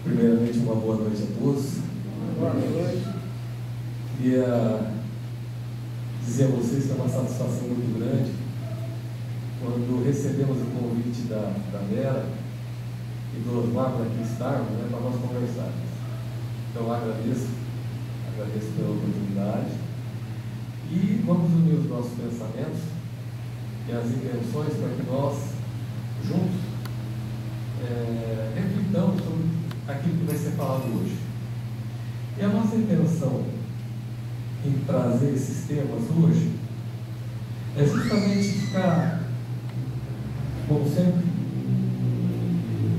Primeiramente, uma boa noite a todos. Boa noite. Queria dizer a vocês que é uma satisfação muito grande quando recebemos o convite da Vera e do Osmar para aqui estarmos, para nós conversarmos. Então, agradeço pela oportunidade e vamos unir os nossos pensamentos e as intenções para que nós, juntos, reflitamos sobre aquilo que vai ser falado hoje. E a nossa intenção em trazer esses temas hoje é justamente ficar, como sempre,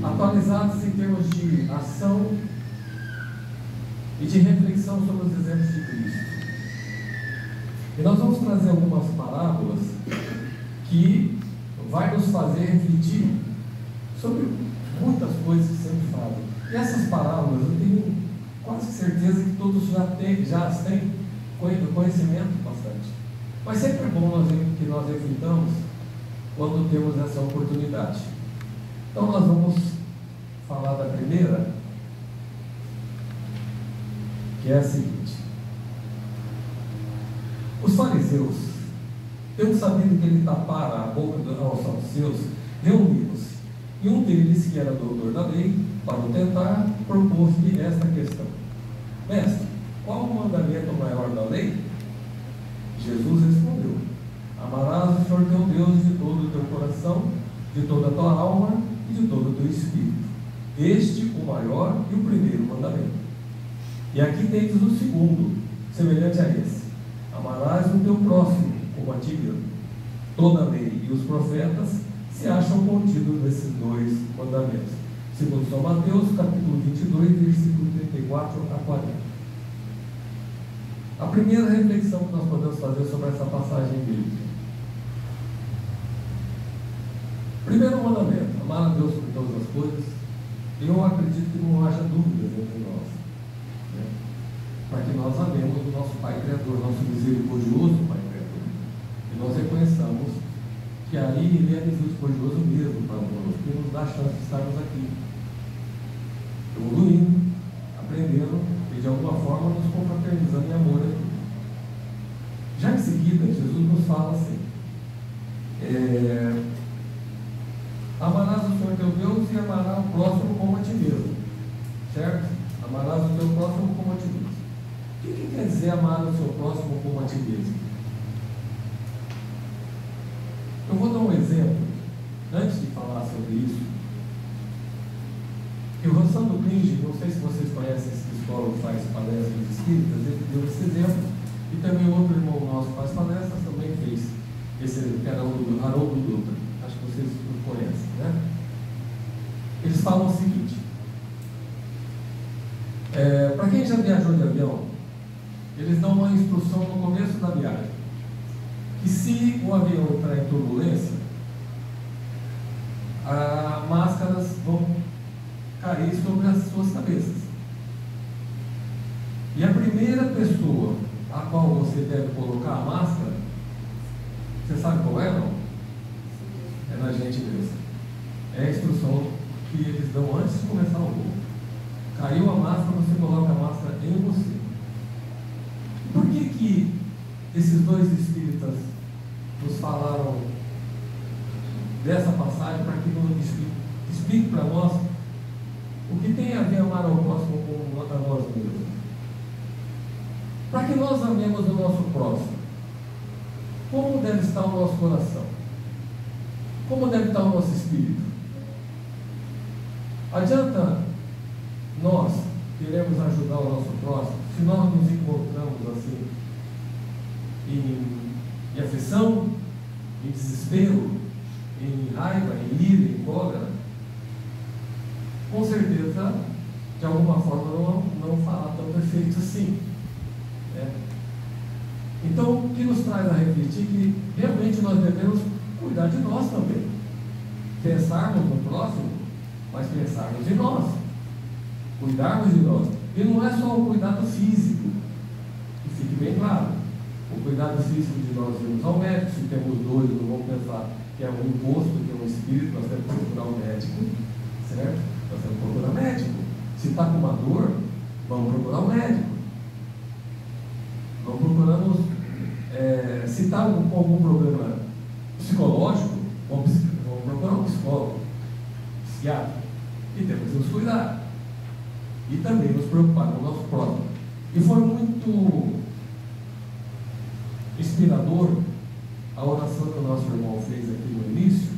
atualizados em termos de ação e de reflexão sobre os exemplos de Cristo. E nós vamos trazer algumas parábolas que vai nos fazer refletir sobre muitas coisas que sempre fazem. E essas parábolas eu tenho quase certeza que todos já as têm conhecimento bastante. Mas sempre é bom que nós reflitamos quando temos essa oportunidade. Então nós vamos falar da primeira, que é a seguinte: os fariseus, tendo sabido que ele tapara a boca aos saduceus, reuniram-se, e um deles, que era doutor da lei, para o tentar, propôs-lhe esta questão: Mestre, qual o mandamento maior da lei? Jesus respondeu: amarás o Senhor teu Deus de todo o teu coração, de toda a tua alma e de todo o teu espírito. Este o maior e o primeiro mandamento. E aqui tens o segundo, semelhante a esse: amarás o teu próximo como a ti mesmo. Toda a lei e os profetas se acham contidos nesses dois mandamentos. Segundo São Mateus, capítulo 22, versículo 34 a 40. A primeira reflexão que nós podemos fazer sobre essa passagem bíblica. Primeiro mandamento: amar a Deus por todas as coisas. Eu acredito que não haja dúvidas entre nós, para que nós amemos o nosso Pai Criador, nosso misericordioso Pai Criador, e nós reconheçamos que aí Ele é misericordioso mesmo para nós, que nos dá a chance de estarmos aqui, evoluindo, aprendendo e de alguma forma nos confraternizando em amor aqui. Já em seguida, Jesus nos fala assim: amarás o Senhor teu Deus e amarás o próximo como a ti mesmo. Certo? Amarás o teu próximo como a ti mesmo. O que quer dizer amar o seu próximo como a ti mesmo? Eu vou dar um exemplo, antes de falar sobre isso. O Rossando Klinge, não sei se vocês conhecem esse psicólogo que faz palestras espíritas, ele deu esse exemplo, e também outro irmão nosso que faz palestras também fez esse exemplo, que era o Haroldo Dutra. Acho que vocês o conhecem, né? Eles falam o seguinte: para quem já viajou de avião, eles dão uma instrução no começo da viagem, que se o avião entrar em turbulência, as máscaras vão cair sobre as suas cabeças. E a primeira pessoa a qual você deve colocar a máscara, você sabe qual é, não? É na gente mesmo. É a instrução que eles dão antes de começar o voo. Caiu a máscara, você coloca a máscara em você. Por que esses dois espíritas nos falaram dessa passagem, para que nos explique para nós o que tem a ver amar ao próximo como a nós mesmos? Para que nós amemos o nosso próximo, como deve estar o nosso coração? Como deve estar o nosso espírito? Adianta nós queremos ajudar o nosso próximo se nós nos encontramos assim em aflição, em desespero, em raiva, em ira, em cólera? Com certeza, de alguma forma, não fará tão perfeito assim. Então, o que nos traz a refletir que realmente nós devemos cuidar de nós também. Pensarmos no próximo, mas pensarmos em nós. Cuidarmos de nós. E não é só o cuidado físico, que fique bem claro. O cuidado físico de nós irmos ao médico, se temos dores, não vamos pensar que é um imposto, que é um espírito, nós temos que procurar um médico, certo? Nós temos que procurar médico. Se está com uma dor, vamos procurar um médico. Procuramos, se está com algum problema psicológico, vamos procurar um psicólogo, psiquiatra, e temos que nos cuidar e também nos preocupar com o nosso próximo. E foi muito inspirador a oração que o nosso irmão fez aqui no início,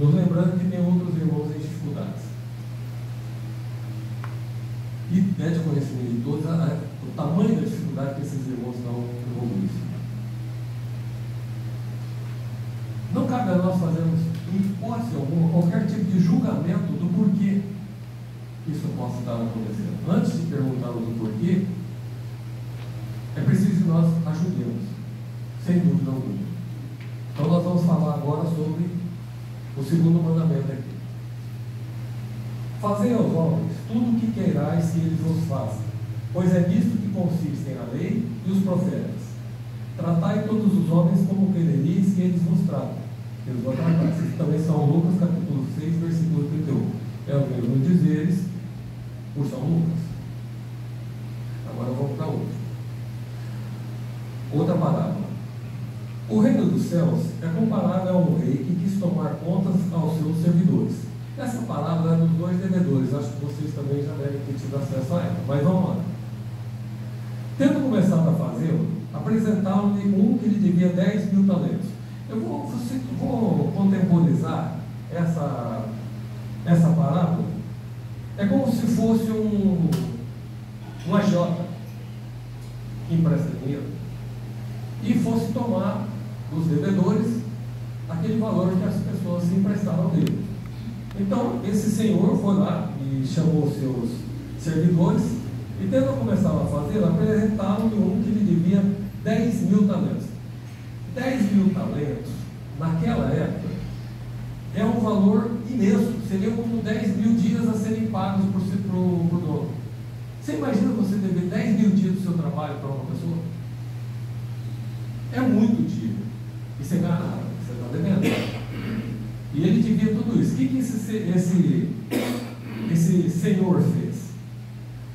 nos lembrando que tem outros irmãos em dificuldades. E é de conhecimento de todos o tamanho da dificuldade que esses irmãos estão envolvidos. Não cabe a nós fazermos, em hipótese alguma, qualquer tipo de julgamento do porquê isso possa estar acontecendo. Antes de perguntarmos o porquê, é preciso que nós ajudemos, sem dúvida alguma. Então nós vamos falar agora sobre o segundo mandamento aqui. Fazei aos homens tudo o que queirais que eles vos façam, pois é nisto que consistem a lei e os profetas. Tratai todos os homens como quereis que eles vos tratem. Eles vão tratar. Esses também são Lucas capítulo 6, versículo 31. É o mesmo dizeres por São Lucas. Agora vamos para outra parábola. O reino dos céus é comparável a um rei que quis tomar contas aos seus servidores. Essa parábola é dos dois devedores. Acho que vocês também já devem ter tido acesso a ela. Mas vamos lá. Tendo começado a fazê-lo, apresentaram-lhe um que lhe devia 10 mil talentos. Eu vou contemporizar essa parábola. É como se fosse um agiota que empresta dinheiro e fosse tomar dos devedores aquele valor que as pessoas se emprestaram dele. Então, esse senhor foi lá e chamou os seus servidores e, tendo começado a fazer, apresentaram-lhe um que lhe devia 10 mil talentos. 10 mil talentos, naquela época, é um valor imenso. Seria como 10 mil dias a serem pagos por dono. Você imagina você dever 10 mil dias do seu trabalho para uma pessoa? É muito dinheiro. E você ganha nada, você está devendo. E ele devia tudo isso. O que esse senhor fez?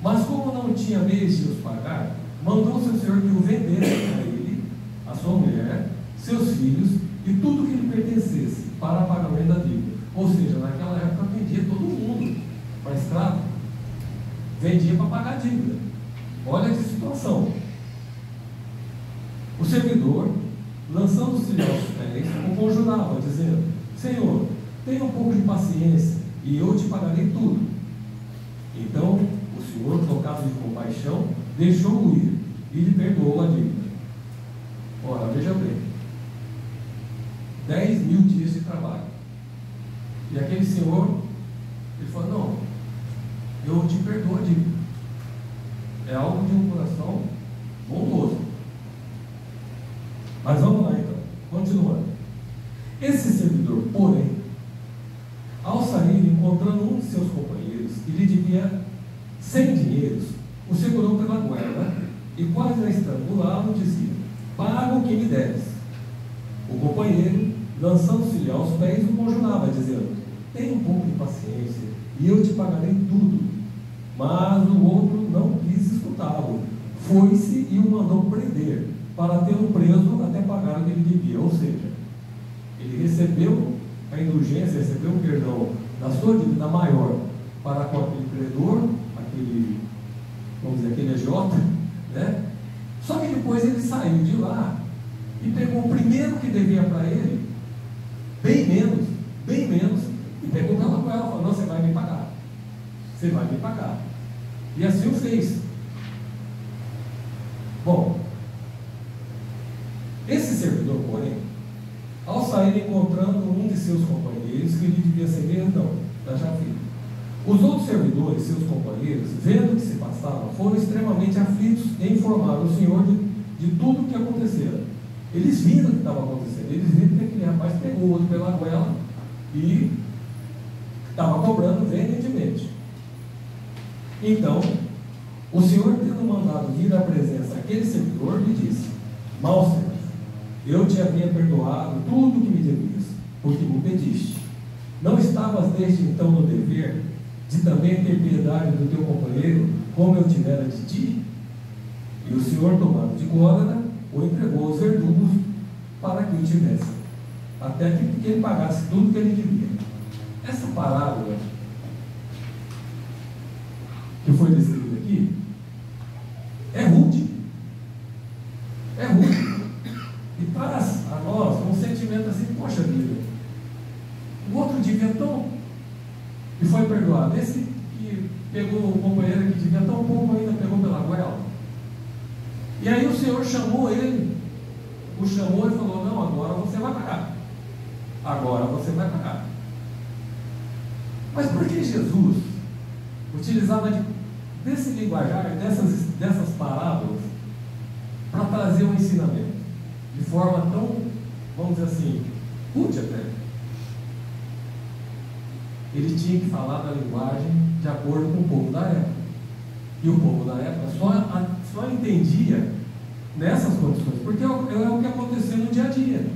Mas como não tinha meios de os pagar, mandou seu senhor que o vendesse para ele, a sua mulher, seus filhos e tudo que lhe pertencesse para pagamento da dívida. Ou seja, naquela época vendia todo mundo para escravo. Vendia para pagar a dívida. Olha que situação. O servidor, lançando-se aos pés, o conjurava, dizendo: Senhor, tenha um pouco de paciência e eu te pagarei tudo. Então o Senhor, tocado de compaixão, deixou-o ir e lhe perdoou a dívida. Ora, veja bem, 10 mil dias de trabalho. E aquele senhor, ele falou: não, eu te perdoo a dívida. É algo de um coração bondoso. Mas vamos lá então, continuando. Esse servidor, porém, ao sair, encontrando um de seus companheiros que lhe devia 100 dinheiros, o segurou pela goela e, quase a estrangulá-lo, dizia: paga o que me deves. O companheiro, lançando-se-lhe aos pés, o conjurava, dizendo: tenha um pouco de paciência e eu te pagarei tudo. Mas o outro não quis escutá-lo, foi-se e o mandou prender, para tê-lo preso até pagar o que ele devia. Ou seja, ele recebeu a indulgência, recebeu o perdão da sua dívida maior para com aquele credor, aquele, vamos dizer, aquele agiota, né? Só que depois ele saiu de lá e pegou o primeiro que devia para ele, bem menos, e pegou pela goela e falou: não, você vai me pagar. Você vai me pagar. E assim o fez. Bom, esse servidor, porém, ao sair encontrando um de seus companheiros que lhe devia ser não, já vi. Os outros servidores, seus companheiros, vendo o que se passava, foram extremamente aflitos e informaram o Senhor de tudo o que acontecera. Eles viram o que estava acontecendo, eles viram que aquele rapaz pegou o outro pela goela e estava cobrando veementemente. Então, o Senhor, tendo mandado vir à presença aquele servidor, lhe disse: mal servo, eu te havia perdoado tudo o que me devias, porque me pediste. Não estavas desde então no dever? de também ter piedade do teu companheiro, como eu tivera de ti? E o Senhor, tomado de cólera, o entregou aos verdugos para que o tivesse, até que ele pagasse tudo que ele devia. Essa parábola que foi descrita aqui é rude. É rude. E traz a nós um sentimento assim, poxa vida, o outro devia tão e foi perdoado. Esse que pegou o companheiro que devia tão pouco ainda pegou pela goela. E aí o Senhor chamou ele, o chamou e falou: não, agora você vai pagar. Agora você vai pagar. Mas por que Jesus utilizava desse linguajar, dessas parábolas, para trazer um ensinamento de forma tão, vamos dizer assim, rude até? Ele tinha que falar da linguagem de acordo com o povo da época. E o povo da época só entendia nessas condições, porque é o que aconteceu no dia a dia.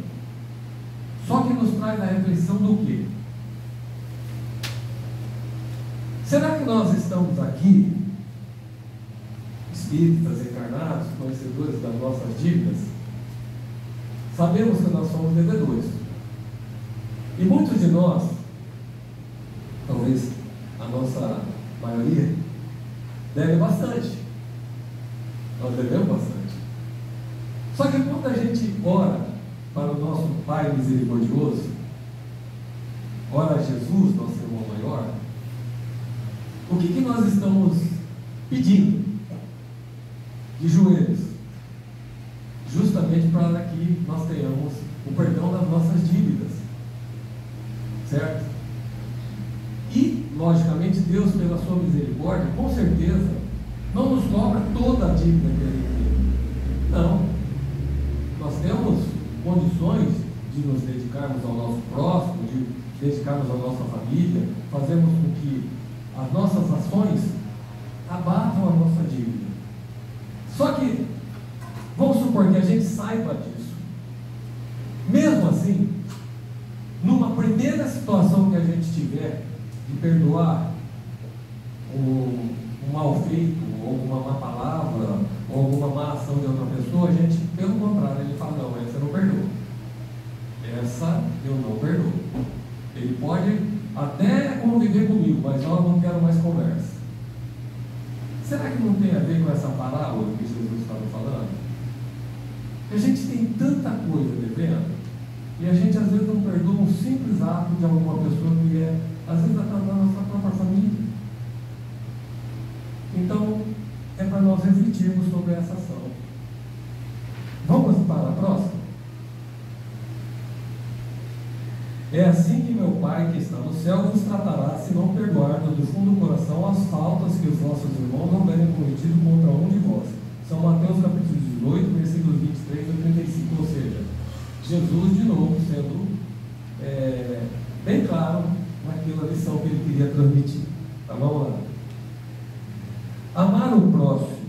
Só que nos traz a reflexão do quê? Será que nós estamos aqui, espíritas encarnados, conhecedores das nossas dívidas? Sabemos que nós somos devedores. E muitos de nós, talvez a nossa maioria, deve bastante. Nós devemos bastante. Só que quando a gente ora para o nosso Pai misericordioso, ora a Jesus, nosso irmão maior, o que nós estamos pedindo? De joelhos, justamente para que nós tenhamos o perdão das nossas dívidas, certo? E, logicamente, Deus, pela sua misericórdia, com certeza, não nos cobra toda a dívida que Ele tem. Não. Nós temos condições de nos dedicarmos ao nosso próximo, de dedicarmos à nossa família, fazermos com que as nossas ações abatam a nossa dívida. Só que, vamos supor que a gente saiba disso. Mesmo assim, numa primeira situação que a gente tiver de perdoar um mal feito, ou alguma má palavra, ou alguma má ação de outra pessoa, a gente, pelo contrário, ele fala: não, essa eu não perdoo. Essa eu não perdoo. Ele pode até conviver comigo, mas eu não quero mais conversa. Será que não tem a ver com essa parábola que Jesus estava falando? A gente tem tanta coisa devendo, e a gente às vezes não perdoa um simples ato de alguma pessoa que é, às vezes, até da nossa própria família. Então, é para nós refletirmos sobre essa ação. Vamos para a próxima? É assim que meu Pai que está no céu vos tratará, se não perdoarmos do fundo do coração as faltas que os vossos irmãos houverem cometido contra um de vós. São Mateus capítulo 18, versículos 23 a 35, ou seja, Jesus de novo sendo bem claro naquela lição que ele queria transmitir. Tá, vamos lá. Amar o próximo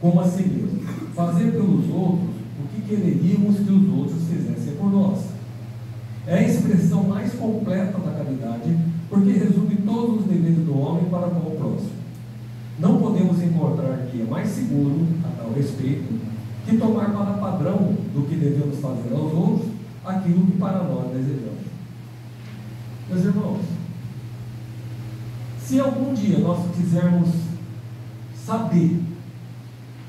como a si mesmo, fazer pelos outros o que quereríamos que os outros fizessem por nós. É a expressão mais completa da caridade, porque resume todos os deveres do homem para com o próximo. Não podemos encontrar guia mais seguro a tal respeito que tomar para padrão do que devemos fazer aos outros aquilo que para nós desejamos. Meus irmãos, se algum dia nós quisermos saber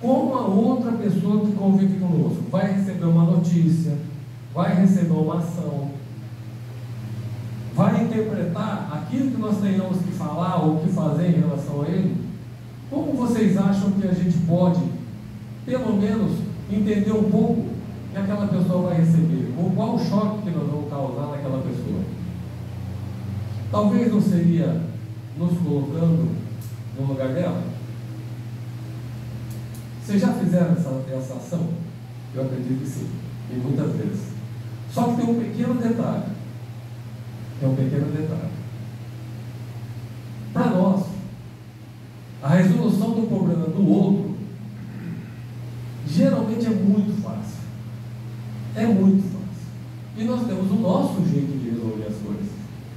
como a outra pessoa que convive conosco vai receber uma notícia, vai receber uma ação, vai interpretar aquilo que nós tenhamos que falar ou que fazer em relação a ele, como vocês acham que a gente pode, pelo menos, entender um pouco que aquela pessoa vai receber? Ou qual o choque que nós vamos causar naquela pessoa? Talvez não seria nos colocando no lugar dela? Vocês já fizeram essa ação? Eu acredito que sim, e muitas vezes. Só que tem um pequeno detalhe. Para nós, a resolução do problema do outro geralmente é muito fácil. É muito fácil. E nós temos o nosso jeito de resolver as coisas,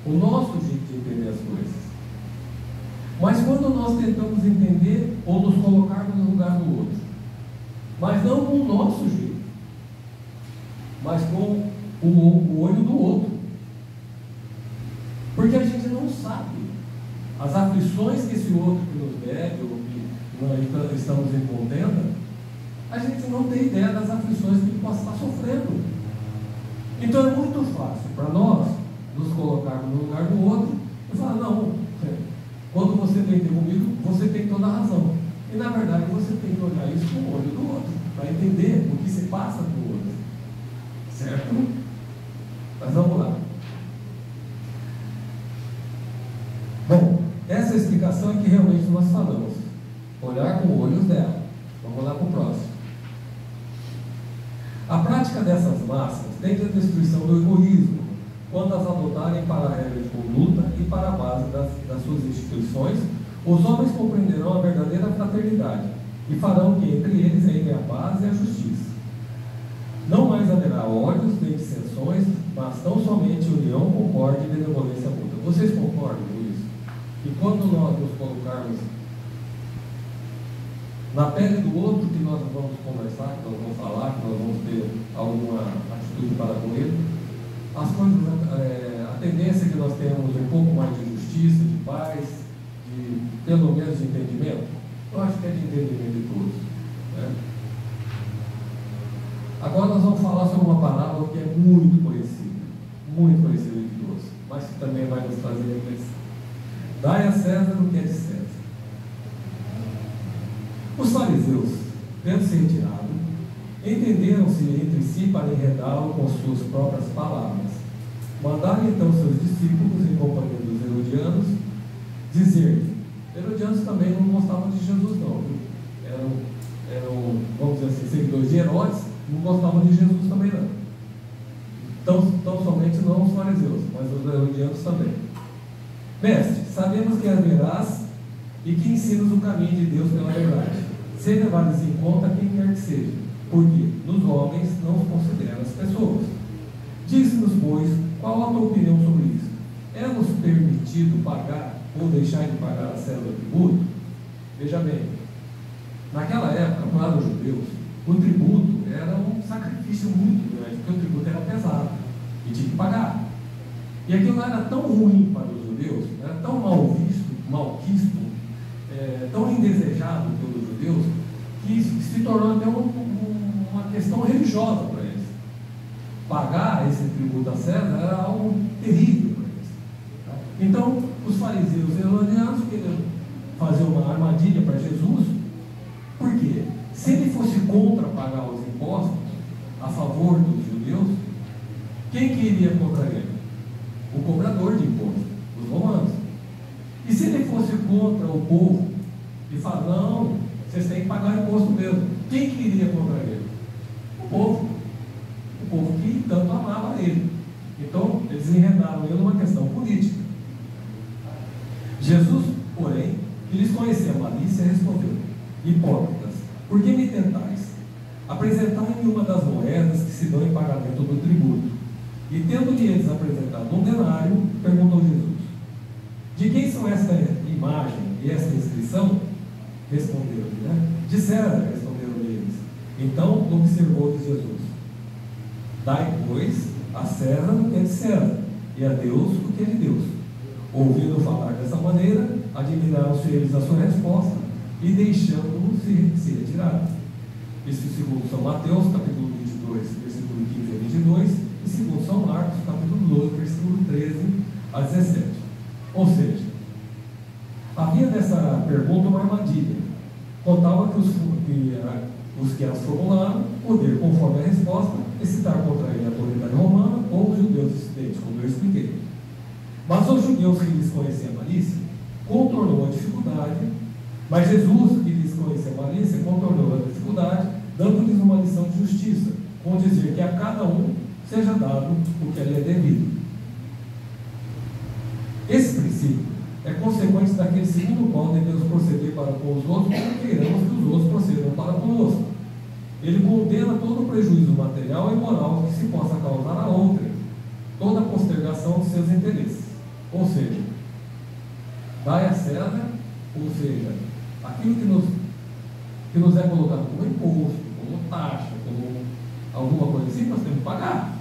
o nosso jeito de entender as coisas. Mas quando nós tentamos entender ou nos colocarmos no lugar do outro, mas não com o nosso jeito, mas com o olho do outro, porque a gente não sabe as aflições que esse outro que nos deve, ou que nós estamos em contenda, a gente não tem ideia das aflições que ele possa estar sofrendo. Então é muito fácil para nós nos colocarmos no lugar do outro e falar: não, quando você vem ter comigo, você tem toda a razão. E na verdade você tem que olhar isso com o olho do outro, para entender o que se passa com o outro. Certo? Mas vamos lá. Bom, essa explicação é que realmente nós falamos. Olhar com olhos dela. Vamos lá para o próximo. A prática dessas massas tende à destruição do egoísmo, quando as adotarem para a regra de conduta e para a base das suas instituições. Os homens compreenderão a verdadeira fraternidade e farão que entre eles reine a paz e a justiça. Não mais haverá ódios nem dissensões, mas tão somente união, concórdia e benevolência mútua. Vocês concordam com isso? E quando nós nos colocarmos na pele do outro, que nós vamos conversar, que nós vamos falar, que nós vamos ter alguma atitude para com ele, as coisas, a tendência é que nós tenhamos um pouco mais de justiça, de paz, de pelo menos de entendimento. Eu acho que é de entendimento de todos, né? Agora nós vamos falar sobre uma parábola que é muito conhecida de todos, mas que também vai nos trazer reflexão. Dai a César o que é de César. Os fariseus, tendo se retirado, entenderam-se entre si para enredá-lo com suas próprias palavras. Mandaram então seus discípulos, em companhia dos herodianos, dizer-lhe. Herodianos também não gostavam de Jesus, não. Eram, vamos dizer assim, seguidores de Herodes, não gostavam de Jesus também, não. Tão somente não os fariseus, mas os herodianos também. Mestre, sabemos que és veraz e que ensinas o caminho de Deus pela verdade, sem levares em conta quem quer que seja, porque nos homens não os consideram as pessoas. Diz-nos, pois, qual a tua opinião sobre isso? É-nos permitido pagar ou deixar de pagar a César o tributo? Veja bem, naquela época, para os judeus, o tributo era um sacrifício muito grande, porque o tributo era pesado e tinha que pagar. E aquilo era tão ruim para os judeus, era tão malquisto, tão indesejado pelos judeus, que se tornou até uma questão religiosa para eles. Pagar esse tributo a César era algo terrível para eles. Então, os fariseus e herodianos queriam fazer uma armadilha para Jesus, porque se ele fosse contra pagar os impostos a favor dos judeus, quem que iria contra ele? O cobrador de impostos, os romanos. E se ele fosse contra o povo e falar: não, vocês têm que pagar imposto mesmo, quem que iria contra ele? O povo que tanto amava ele. Então eles enredaram ele numa questão política. Jesus, porém, que lhes conhecia a malícia, respondeu: hipócritas, por que me tentais? Apresentai-me uma das moedas que se dão em pagamento do tributo. E tendo-lhe eles apresentado um denário, perguntou Jesus: de quem são esta imagem e esta inscrição? Responderam-lhe, né? De César, responderam eles. Então observou-lhes Jesus: dai, pois, a César o que é de César, e a Deus o que é de Deus. Ouvindo falar dessa maneira, admiraram-se eles a sua resposta, e deixando-o se retiraram. Isso segundo São Mateus, capítulo 22, versículo 15 a 22, e segundo São Marcos, capítulo 12, versículo 13 a 17. Ou seja, havia nessa pergunta uma armadilha. Contava que os que as formularam poder, conforme a resposta, excitar contra ele a autoridade romana ou os judeus dissidentes, como eu expliquei. Mas os judeus que lhes conheciam a malícia contornou a dificuldade, mas Jesus, que lhes conhecia a malícia, contornou a dificuldade, dando-lhes uma lição de justiça, com dizer que a cada um seja dado o que lhe é devido. Esse princípio é consequente daquele segundo qual devemos proceder para com os outros, como queiramos que os outros procedam para conosco. Ele condena todo o prejuízo material e moral que se possa causar a outrem, toda a postergação de seus interesses. Ou seja, dai a César Ou seja, aquilo que nos é colocado como imposto, como taxa, como alguma coisa assim, nós temos que pagar.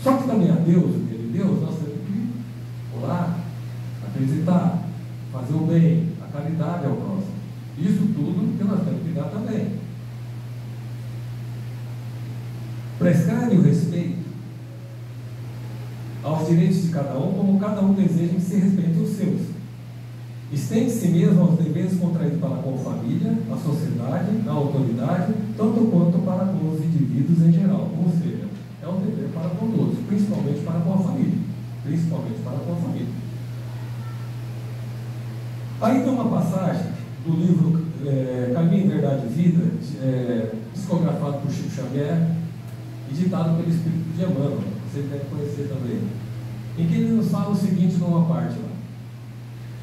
Só que também a Deus, o que Ele deu, nós temos que orar, acreditar, fazer o bem, a caridade ao próximo. Isso tudo que nós temos que dar também. Prescreve o respeito aos direitos de cada um, como cada um deseja que se respeite os seus. Estende si mesmo aos deveres contraídos para com a família, a sociedade, a autoridade, tanto quanto para com os indivíduos em geral. Ou seja, é um dever para com todos, principalmente para com a família. Principalmente para com a família. Aí tem uma passagem do livro Caminho, Verdade e Vida, psicografado por Chico Xavier e ditado pelo Espírito de Emmanuel, vocês devem conhecer também, em que ele nos fala o seguinte numa parte lá: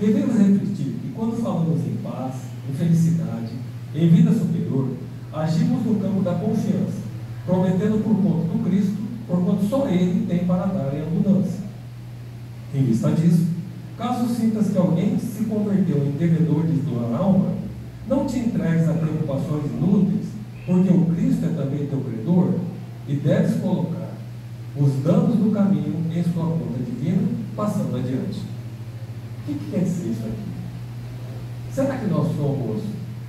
devemos refletir que quando falamos em paz, em felicidade, em vida superior, agimos no campo da confiança, prometendo por conta do Cristo, porquanto só Ele tem para dar em abundância. Em vista disso, caso sintas que alguém se converteu em devedor de tua alma, não te entregues a preocupações inúteis, porque o Cristo é também teu credor, e deves colocar os danos do caminho em sua conta divina, passando adiante. O que quer dizer isso aqui? Será que nós somos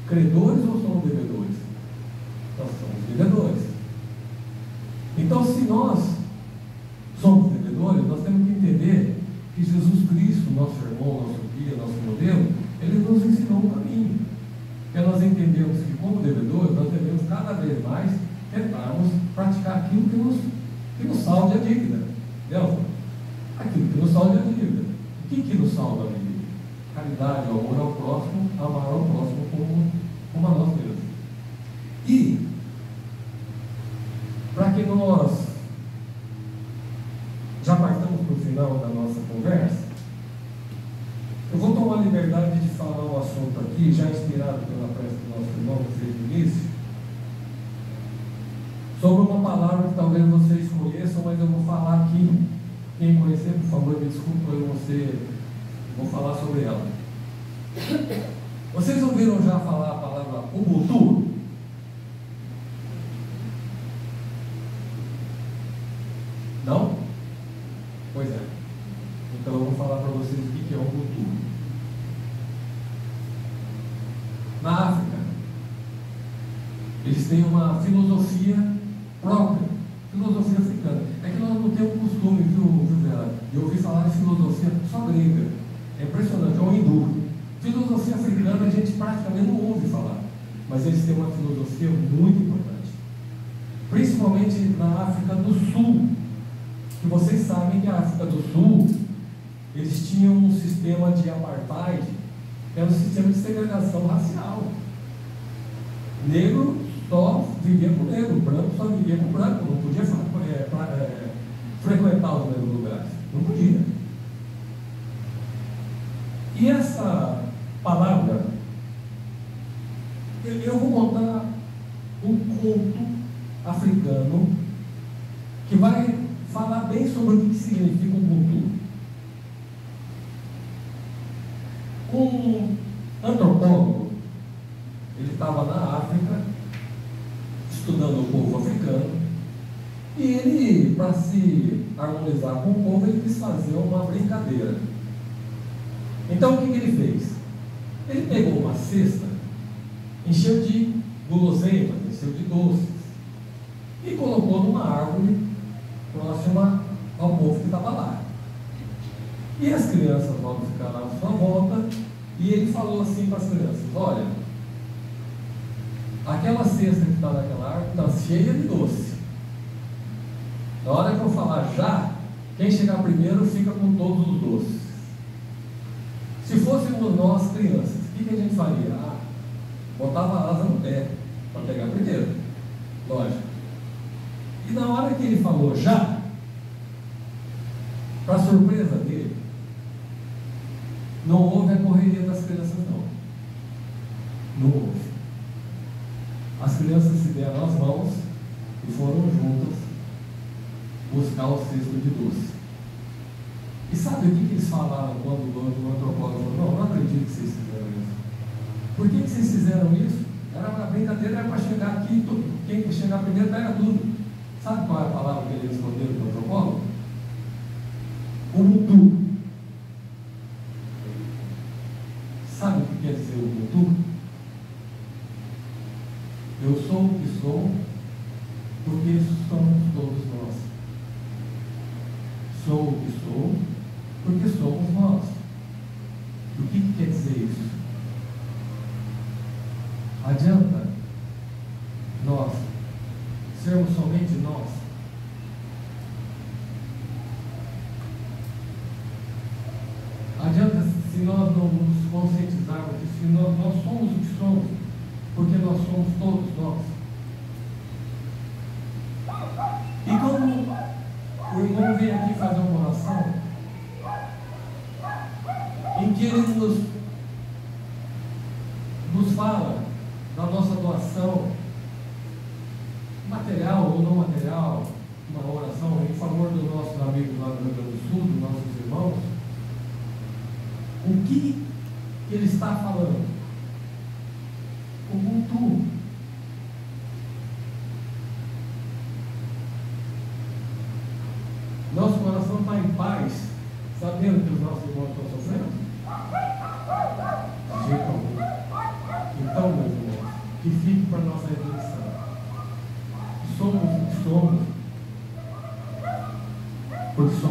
credores ou somos devedores? Nós somos devedores. Então, se nós somos devedores, nós temos que entender que Jesus Cristo, nosso irmão, nosso guia, nosso modelo, Ele nos ensinou um caminho. Porque nós entendemos que, como devedores, nós devemos cada vez mais tentarmos praticar aquilo que nos salde a dívida. Entendeu? Aquilo que nos salde a dívida. O que nos salva a dívida? Caridade, amor ao próximo, amar ao próximo como a nós mesmos. E, para que nós já partamos para o final da nossa conversa, eu vou tomar a liberdade de falar um assunto aqui, já inspirado pela prece do nosso irmão desde o início, sobre uma palavra que talvez vocês conheçam, mas eu vou falar aqui. Quem conhecer, por favor, me desculpa, vou falar sobre ela. Vocês ouviram já falar a palavra Ubuntu? Não? Pois é. Então eu vou falar para vocês o que é Ubuntu. Na África, eles têm uma filosofia própria, filosofia africana. É que nós não temos costume, viu, Vera, de ouvir falar de filosofia só grega. É impressionante, ou hindu. Filosofia africana a gente praticamente não ouve falar, mas eles têm uma filosofia muito importante. Principalmente na África do Sul, que vocês sabem que a África do Sul, eles tinham um sistema de apartheid, que era um sistema de segregação racial. Negro só vivia com negro, branco só vivia com branco, não podia frequentar os mesmos lugares, não podia. E essa palavra, eu vou contar um conto africano que vai falar bem sobre o que significa Ubuntu. Um antropólogo, ele estava na África, estudando o povo africano, e ele, para se harmonizar com o povo, ele quis fazer uma brincadeira. Então, o que ele fez? Ele pegou uma cesta, encheu de guloseimas, encheu de doces, e colocou numa árvore próxima ao povo que estava lá. E as crianças vão ficar lá à sua volta, e ele falou assim para as crianças: olha, aquela cesta que está naquela árvore está cheia de doce. Na hora que eu falar já, quem chegar primeiro fica com todos os doces. Se fôssemos nós crianças, o que a gente faria? Botava a asa no pé para pegar primeiro. Lógico. E na hora que ele falou já, para surpresa dele, não houve a correria das crianças, não. Não houve. As crianças se deram as mãos e foram juntas buscar o cesto de doce. E sabe o que eles falaram quando o antropólogo falou: não acredito que vocês fizeram isso. Por que vocês fizeram isso? Era uma brincadeira, era para chegar aqui, quem chegar primeiro pega tudo. Sabe qual é a palavra que eles responderam para o antropólogo? Ubuntu. Sabe o que quer dizer Ubuntu? Eu sou o que sou, porque somos todos nós. Sou o que sou, porque somos nós. O que quer dizer isso? Adianta nós sermos somente nós? Adianta se nós não nos conscientizarmos que se nós somos o que somos, porque nós somos todos nós. E quando o irmão vem aqui fazer uma oração, em que ele nos fala da nossa doação, material ou não material, uma oração em favor dos nossos amigos lá do Rio Grande do Sul, dos nossos irmãos, o que ele está falando? Ubuntu. Nosso coração está em paz, sabendo que os nossos irmãos estão sofrendo? De jeito algum. Então, meus irmãos, que fique para a nossa reflexão. Somos o que somos, porque somos